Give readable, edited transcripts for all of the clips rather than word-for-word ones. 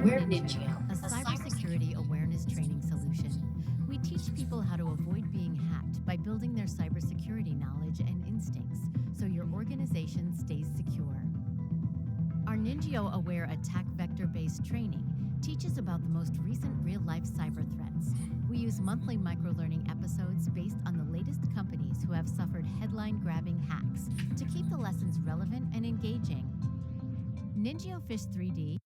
We're Ninja, a cybersecurity awareness training solution. We teach people how to avoid being hacked by building their cybersecurity knowledge and instincts so your organization stays secure. Our Ninja Aware attack vector based training teaches about the most recent real life cyber threats. We use monthly microlearning episodes based on the latest companies who have suffered headline grabbing hacks to keep the lessons relevant and engaging. Ninja Fish 3D.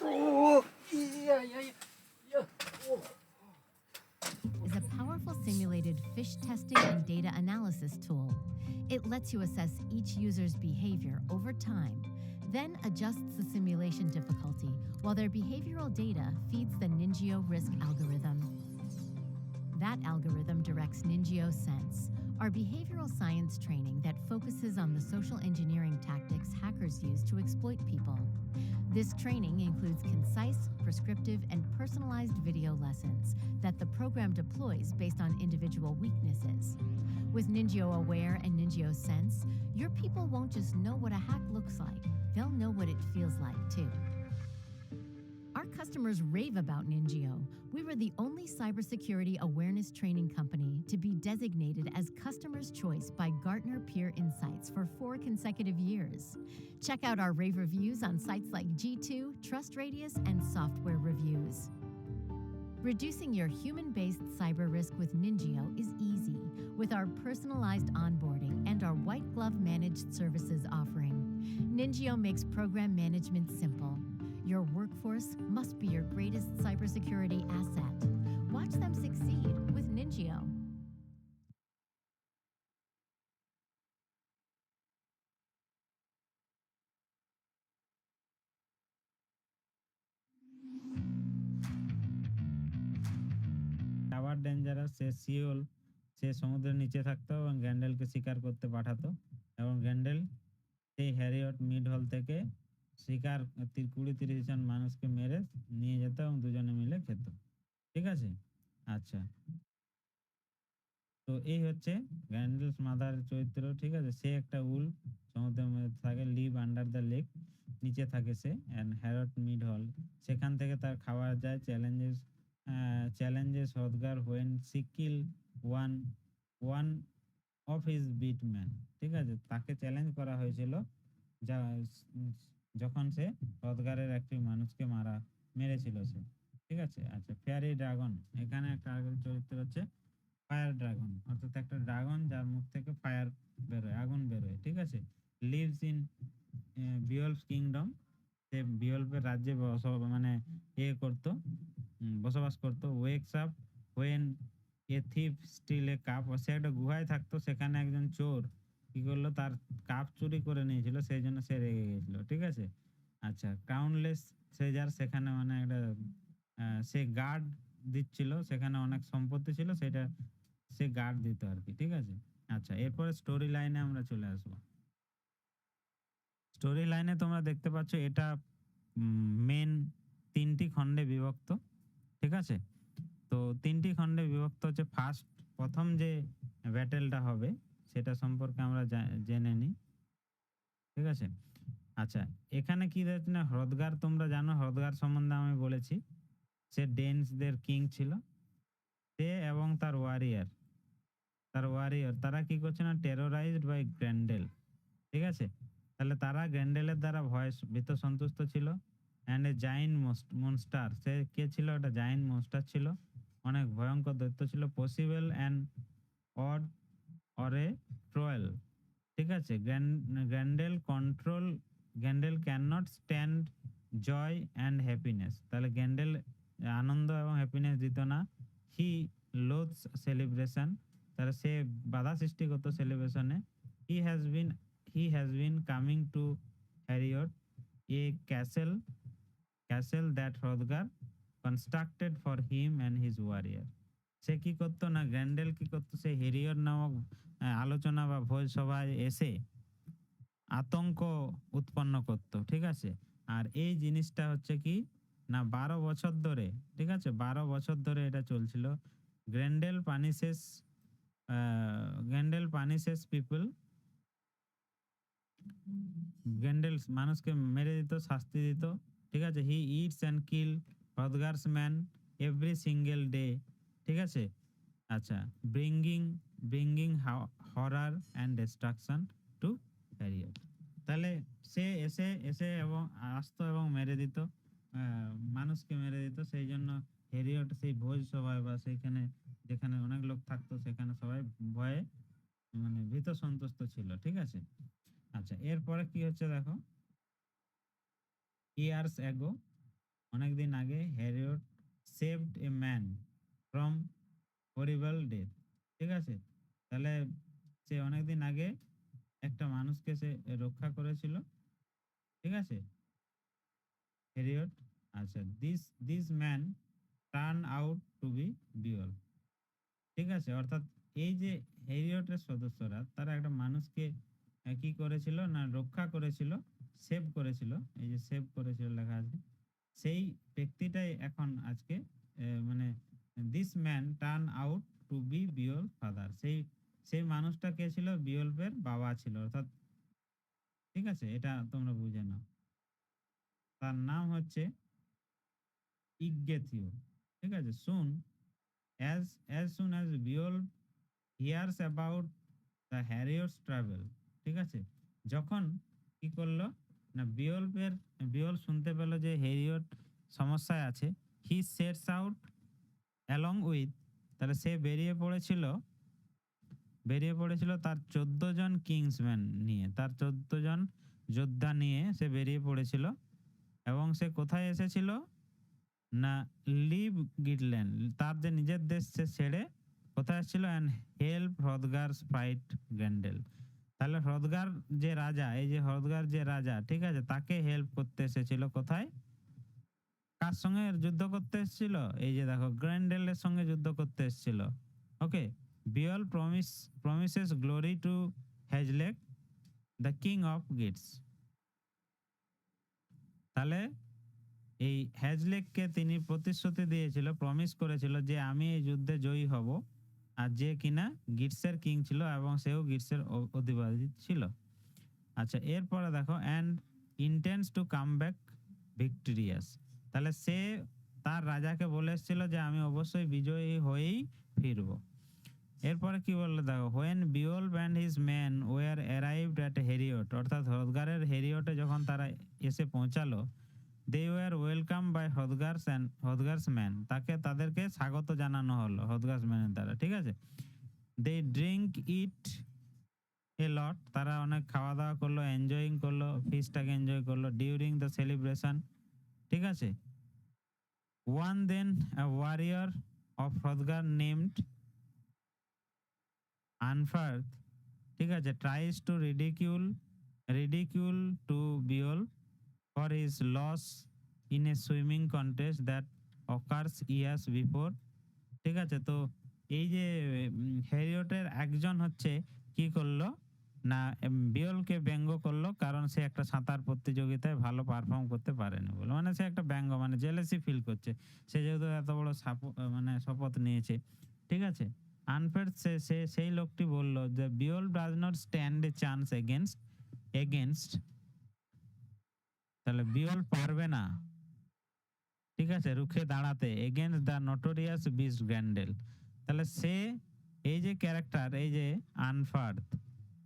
Oh, yeah. Oh. Is a powerful simulated fish testing and data analysis tool. It lets you assess each user's behavior over time, then adjusts the simulation difficulty while their behavioral data feeds the Ningio risk algorithm. That algorithm directs Ningio Sense, our behavioral science training that focuses on the social engineering tactics hackers use to exploit people. This training includes concise, prescriptive, and personalized video lessons that the program deploys based on individual weaknesses. With Ningio Aware and Ningio Sense, your people won't just know what a hack looks like, they'll know what it feels like too. Our customers rave about Ningio. We were the only cybersecurity awareness training company to be designated as Customer's Choice by Gartner Peer Insights for 4 consecutive years. Check out our rave reviews on sites like G2, TrustRadius, and Software Reviews. Reducing your human-based cyber risk with Ningio is easy with our personalized onboarding and our white glove managed services offering. Ningio makes program management simple. Your workforce must be your greatest cybersecurity asset. Watch them succeed with Ningio. Tower dangerous সে সিওল সে সমুদ্রের নিচে থাকতো এবং গ্যান্ডেলকে শিকার করতে পাঠাতো এবং গ্যান্ডেল সেই হ্যারিয়ট মিড হল থেকে শিকার 20-30 জন মানুষকে মেরে নিয়ে যেত এবং দুজনে মিলে খেত। ঠিক আছে, আচ্ছা, তো এই হচ্ছে গ্যান্ডেলস মাদার চরিত্র। ঠিক আছে, সে একটা উল সমুদ্রের মধ্যে থাকে, লিভ আন্ডার দ্য লেক, নিচে থাকে সে, অ্যান্ড হ্যারট মিড হল, সেখান থেকে তার খাওয়া যায়। Challenges Hrothgar when sickle one one of his bit man. ঠিক আছে, তাকে চ্যালেঞ্জ করা হয়েছিল যা যখন সে হদগারের একটি মানুষকে মেরেছিল সে। ঠিক আছে, আচ্ছা, ফেয়ারি ড্রাগন, এখানে একটা চরিত্র হচ্ছে ফায়ার ড্রাগন, অর্থাৎ একটা ড্রাগন যার মুখ থেকে ফায়ার বেরোয়, আগুন বেরোয়। ঠিক আছে, লিভস ইন বিয়লফ কিংডম, সে বিয়ল্পের রাজ্যে মানে করতো, বসবাস করতো। Wakes up when a thief steal a cup, সে একটা গুহায় থাকতো, সেখানে একজন চোর কি করলো, তার কাপ চুরি করে নিয়েছিল, সেই জন্য সে রেগে গেছিল। ঠিক আছে, আচ্ছা, ক্রাউনলেস ট্রেজার, সেখানে মানে একটা সে গার্ড দিচ্ছিল, সেখানে অনেক সম্পত্তি ছিল, সেটা সে গার্ড দিত আর কি। ঠিক আছে, আচ্ছা, এরপরে স্টোরি লাইনে আমরা চলে আসবো। স্টোরি লাইনে তোমরা দেখতে পাচ্ছ এটা মেন 3টি খণ্ডে বিভক্ত। ঠিক আছে, তো 3টি খণ্ডে বিভক্ত হচ্ছে। প্রথম যে ব্যাটেলটা হবে সেটা সম্পর্কে আমরা জেনে নিই। ঠিক আছে, আচ্ছা, এখানে কি দেখছি না, হ্রদগার, তোমরা জানো হ্রদগার সম্বন্ধে আমি বলেছি, সে ডেন্সদের কিং ছিল। সে এবং তার ওয়ারিয়র তারা কি করছে না, টেরোরাইজড বাই গ্র্যান্ডেল। ঠিক আছে, তাহলে তারা গ্র্যান্ডেলের দ্বারা ভীত সন্তুষ্ট ছিল। অ্যান্ড এ জাইন্ট মনস্টার, সে কে ছিল, একটা জাইন্ট মনস্টার ছিল, অনেক ভয়ঙ্কর দৈত্য ছিল। পসিবল অ্যান্ড অড অরে ট্রয়েল। ঠিক আছে, Grendel can not stand joy and happiness, তাহলে গ্যান্ডেল আনন্দ এবং হ্যাপিনেস দিত না। হি লোথস সেলিব্রেশন, তাহলে সে বাধা সৃষ্টি করতো সেলিব্রেশনে। He has been coming to Heorot a castle that Hrothgar constructed for him and his warrior. সে কি করতো না, গ্র্যান্ডেল কি করতো, সে হেরিয়র নামক আলোচনা বা ভোজ সভায় এসে আতঙ্ক উৎপন্ন করত, ঠিক আছে। আর এই জিনিসটা হচ্ছে কি না 12 বছর ধরে, ঠিক আছে, 12 বছর ধরে এটা চলছিল। Grendel punishes Grendel punishes people, Grendel মানুষকে মেরে দিত, শাস্তি দিত, ঠিক আছে। He eats and kill Hrothgar's man every single day, ঠিক আছে। আচ্ছা, bringing bringing horror and destruction to Heorot. তাহলে সে এসে এসে এবং আসতো এবং মেরে দিত, মানুষকে মেরে দিত। সেই জন্য হেরিয়ট সেই ভোজ সভায় বা সেইখানে যেখানে অনেক লোক থাকতো সেখানে সবাই ভয়ে মানে ভীত সন্তুষ্ট ছিল, ঠিক আছে। আচ্ছা, এরপরে কি হচ্ছে দেখো, ইয়ার্স এগো, অনেকদিন আগে, Heorot saved a man from horrible death, ঠিক আছে। তাহলে সে অনেকদিন আগে একটা মানুষকে সে রক্ষা করেছিল, ঠিক আছে, হ্যারিয়ট। আচ্ছা, this man turn out to be Beowulf, ঠিক আছে। অর্থাৎ এই যে হ্যারিয়টের সদস্যরা তারা একটা মানুষকে কি করেছিল না রক্ষা করেছিল, সেভ করেছিল, এই যে সেভ করেছিল লেখা আছে, সেই ব্যক্তিটাই এখন আজকে মানে this man turn out to be Beowulf father, সেই সেই মানুষটা কে ছিল, বিয়ল্পের বাবা ছিল, অর্থাৎ, ঠিক আছে, এটা তোমরা বুঝে নাও। তার নাম হচ্ছে ইগগেথিও, ঠিক আছে। as as soon as বিয়ল hears about the Harriet's travel, ঠিক আছে, যখন কি করলো না বিয়ল শুনতে পেল যে হ্যারিয়ট সমস্যায় আছে, হি সেটস আউট অ্যালং উইথ, তাহলে সে বেরিয়ে পড়েছিল তার 14 জন কিংসম্যান নিয়ে, তার 14 জন যোদ্ধা নিয়ে সে বেরিয়ে পড়েছিল। এবং সে কোথায় এসেছিল না লিভ গিটল্যান্ড, তার যে নিজের দেশ সে ছেড়ে কোথায় এসেছিল, অ্যান্ড হেল্প হ্রদগার ফাইট গ্র্যান্ডেল। তাহলে হ্রদগার যে রাজা, এই যে হ্রদগার যে রাজা, ঠিক আছে, তাকে হেল্প করতে এসেছিল। কোথায়, কার সঙ্গে যুদ্ধ করতে এসেছিল, এই যে দেখো গ্র্যান্ডেলের সঙ্গে যুদ্ধ করতে এসেছিল। Okay, Beowulf promises glory to Hygelac the king of Geats. তাহলে এই হ্যাজলেককে তিনি প্রতিশ্রুতি দিয়েছিল, প্রমিস করেছিল যে আমি এই যুদ্ধে জয়ী হব, আর যে কিনা গিটসের কিং ছিল এবং সেও গিটসের অধিবাসী ছিল। আচ্ছা, এরপরে দেখো, and intends to come back victorious, তাহলে সে তার রাজাকে বলে এসেছিল যে আমি অবশ্যই বিজয়ী হয়েই ফিরব। এরপরে কি বললো দেখো, when Beowulf and his man were arrived at Heorot, অর্থাৎ হ্রদগারের হেরিয়টে যখন তারা এসে পৌঁছালো, they were welcome by Hrothgar's man, তাদেরকে স্বাগত জানানো হলো হ্রদগার্স ম্যানের দ্বারা, ঠিক আছে। দে ড্রিঙ্ক ইট এ লট, তারা অনেক খাওয়া দাওয়া করলো, এনজয়িং করলো, ফিস্টটাকে এনজয় করলো ডিউরিং দ্য সেলিব্রেশন, ঠিক আছে। One then a warrior of Hrothgar named Unferth, ঠিক আছে, tries to ridicule to Beowulf for his loss in a swimming contest that occurs years before, ঠিক আছে। তো এই যে হ্যারিয়টের একজন হচ্ছে কি করলো না বিয়লকে ব্যঙ্গ করলো, কারণ সে একটা সাঁতার প্রতিযোগিতায় ভালো পারফর্ম করতে পারেনি বলে, মানে সে একটা ব্যঙ্গ মানে জেলেসি ফিল করছে, সে যেহেতু এত বড় মানে শপথ নিয়েছে, ঠিক আছে। আনফেয়ার সেই লোকটি বলল যে বিয়ল does not stand A chance against, তাহলে বিয়ল পারবে না, ঠিক আছে, রুখে দাঁড়াতে against the notorious beast Grendel. তাহলে সে এই যে ক্যারেক্টার, এই যে আনফার্থ,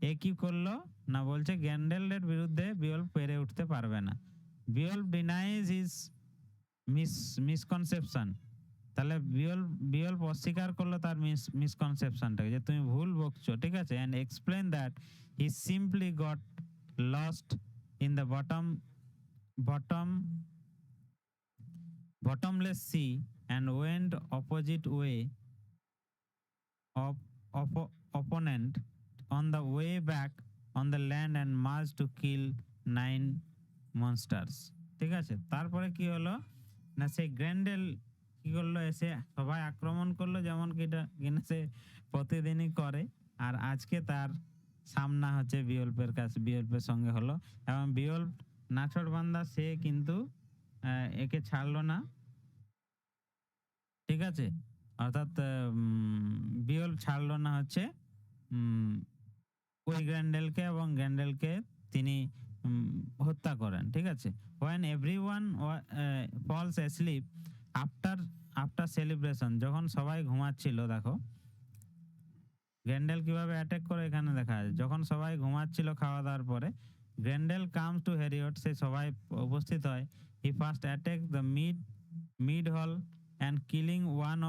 এ কি করলো না বলছে গ্র্যান্ডেলের বিরুদ্ধে বিয়ল পেরে উঠতে পারবে না। বিয়ল ডিনাইজ হিজ মিসকনসেপশন, তাহলে বিয়ল অস্বীকার করলো তার মিসকনসেপশনটাকে, যে তুমি ভুল বকছো, ঠিক আছে। And explain that he simply goat lost in the bottomless sea and went opposite way of opponent on the way back on the land and marched to kill 9 monsters. ঠিক আছে, তারপরে কি হলো না সেই গ্র্যান্ডেল কি করলো, এসে সবাই আক্রমণ করলো, যেমন কি এটা কিনা সে প্রতিদিনই করে। আর আজকে তার সামনা হচ্ছে বিয়ল্পের কাছে, বিয়ল্পের সঙ্গে হলো, এবং বিয়ল্প নাছড় বান্দা সে কিন্তু একে ছাড়লো না। ঠিক আছে, অর্থাৎ বিয়ল্প ছাড়লো না হচ্ছে ওই গ্র্যান্ডেলকে, এবং গ্র্যান্ডেলকে তিনি হত্যা করেন। ঠিক আছে, when everyone falls asleep after celebration, যখন সবাই ঘুমাচ্ছিল, দেখো গ্র্যান্ডেল কিভাবে অ্যাটাক করে এখানে দেখা যায়। যখন সবাই ঘুমাচ্ছিল খাওয়া দাওয়ার পরে, গ্র্যান্ডেল কামস টু হেরিয়ট, সে সবাই উপস্থিত হয়। He first attack the mead hall and killing one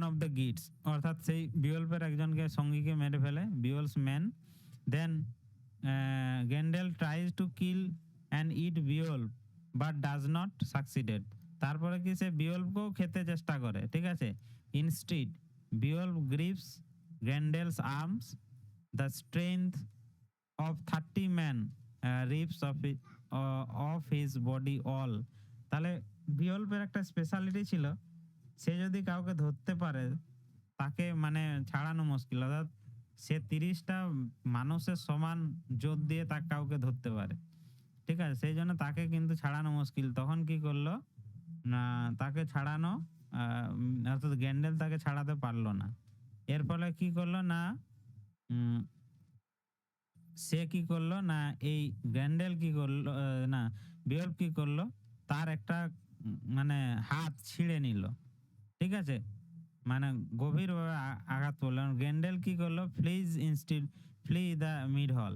of the Geats, অর্থাৎ সেই বিয়ল্পের একজনকে সঙ্গীকে মেরে ফেলে, Beowulf's man. Then Grendel tries to kill and eat Beowulf but does not succeeded, তারপরে কি সে বিয়ল্পকেও খেতে চেষ্টা করে। ঠিক আছে, instead Beowulf grips Grendel's arms, the strength of 30 men rips of his body all। তাহলে বিয়ল্পের একটা স্পেশালিটি ছিল, সে যদি কাউকে ধরতে পারে তাকে মানে ছাড়ানো মুশকিল, অর্থাৎ সে 30টা মানুষের সমান জোর দিয়ে তাকে কাউকে ধরতে পারে। ঠিক আছে, সেই জন্য তাকে কিন্তু ছাড়ানো মুশকিল। তখন কি করলো না, তাকে ছাড়ানো অর্থাৎ গ্যান্ডেল তাকে ছাড়াতে পারলো না। এর ফলে কি করলো না, সে কি করলো না, এই গ্র্যান্ডেল কি করলো না, বিয়ল্প কি করলো, তার একটা মানে হাত ছিঁড়ে নিল। ঠিক আছে, মানে গভীরভাবে আঘাত করলো। গ্র্যান্ডেল কি করলো, ফ্লি দ্য মিড হল।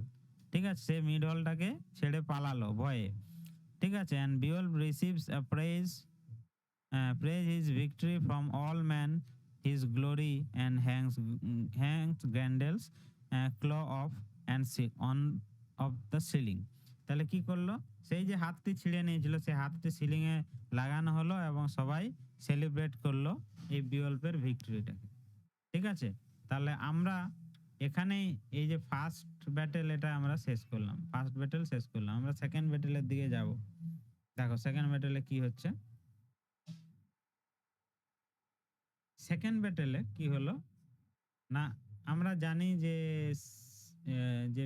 ঠিক আছে, সে মিড হলটাকে ছেড়ে পালালো ভয়ে। ঠিক আছে, and Beowulf receives praise his victory from all man his glory and hangs Grendel's claw off and on off the ceiling. তাহলে কি করলো, সেই যে হাতটি ছিঁড়ে নিয়েছিল সেই হাতটি সিলিং এ লাগানো হলো, এবং সবাই সেলিব্রেট করলো এই বিয়ল্পের ভিক্টরিটাকে। ঠিক আছে, তাহলে আমরা এখানেই এই যে ফার্স্ট ব্যাটেল এটা আমরা শেষ করলাম, ফার্স্ট ব্যাটেল শেষ করলাম। আমরা সেকেন্ড ব্যাটেলের দিকে যাব। দেখো সেকেন্ড ব্যাটেলে কি হচ্ছে। সেকেন্ড ব্যাটেলে কি হলো না, আমরা জানি যে যে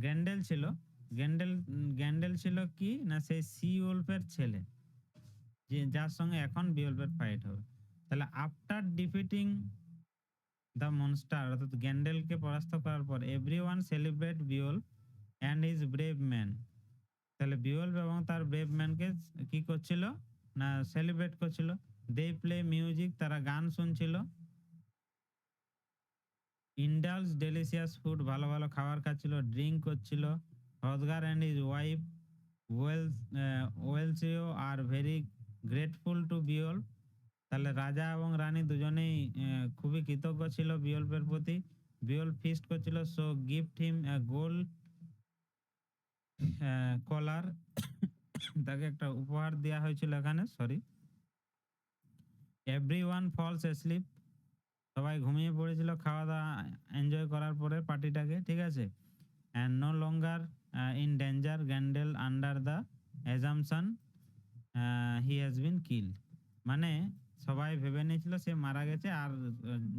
গ্র্যান্ডেল ছিল, গ্র্যান্ডেল ছিল কি না, সেই সি ওলফের ছেলে, যে যার সঙ্গে এখন বিয়ল্পের ফাইট হবে। তাহলে আফটার ডিফিটিং দ্য মনস্টার, অর্থাৎ গ্র্যান্ডেলকে পরাস্ত করার পর, everyone celebrate বিয়ল্প and his brave man. তাহলে বিয়ল্প এবং তার ব্রেভ ম্যানকে কি করছিল না, সেলিব্রেট করছিল। দে প্লে মিউজিক, তারা গান শুনছিল। ইন্ডালস ডেলিশিয়াস ফুড, ভালো ভালো খাবার খাচ্ছিল, ড্রিঙ্ক করছিল। Hrothgar and his wife Wealhtheow are very grateful to Beowulf. তাহলে রাজা এবং রানী দুজনেই খুবই কৃতজ্ঞ ছিল বিয়ল্পের প্রতি। বিয়ল্প ফিস্ট করছিল, সো গিফট হিম গোল্ড কলার, তাকে একটা উপহার দেওয়া হয়েছিল এখানে, সরি। এভরিওয়ান ফলস অ্যাসলিপ, সবাই ঘুমিয়ে পড়েছিল খাওয়া দাওয়া এনজয় করার পরে পার্টিটাকে। ঠিক আছে, and no longer in danger Grendel under the assumption he has been killed. মানে সবাই ভেবে নিয়েছিল সে মারা গেছে, আর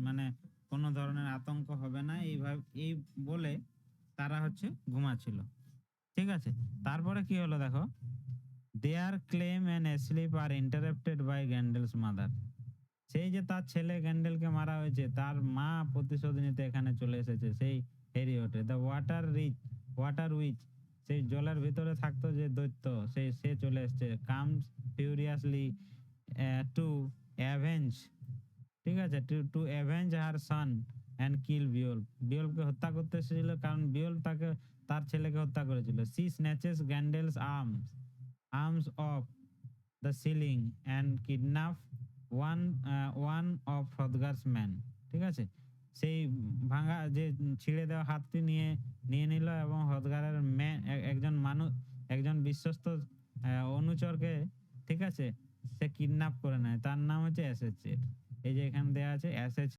মানে কোনো ধরনের আতঙ্ক হবে না, এইভাবে এই বলে তারা হচ্ছে ঘুমাচ্ছিল। ঠিক আছে, তারপরে কি হলো দেখো, their calm and sleep are interrupted by Grendel's mother. সেই যে তার ছেলে গ্র্যান্ডেলকে মারা হয়েছে, তার মা প্রতিশোধ নিতে এখানে চলে এসেছে সেই হেরিওটে। দ্য ওয়াটার উইচ, সেই জলের ভিতরে থাকতো যে দৈত্য, সে চলে এসেছে। কামস ফিউরিয়াসলি টু অ্যাভেঞ্জ, ঠিক আছে, to avenge her son and kill Beowulf. বিয়ল্পকে হত্যা করতে এসেছিল, কারণ বিয়ল্প তার ছেলেকে হত্যা করেছিল। She snatches Grendel's arms off the ceiling and kidnap one of Hrothgar's man. ঠিক আছে, সেই ভাঙা যে ছিঁড়ে দেওয়া হাতটি নিয়ে নিল, এবং হ্রদগারের একজন বিশ্বস্ত অনুচরকে, ঠিক আছে, সে কিডন্যাপ করে নেয়। তার নাম হচ্ছে অ্যাসেচেট। এই যে এখানে দেওয়া আছে অ্যাসেচ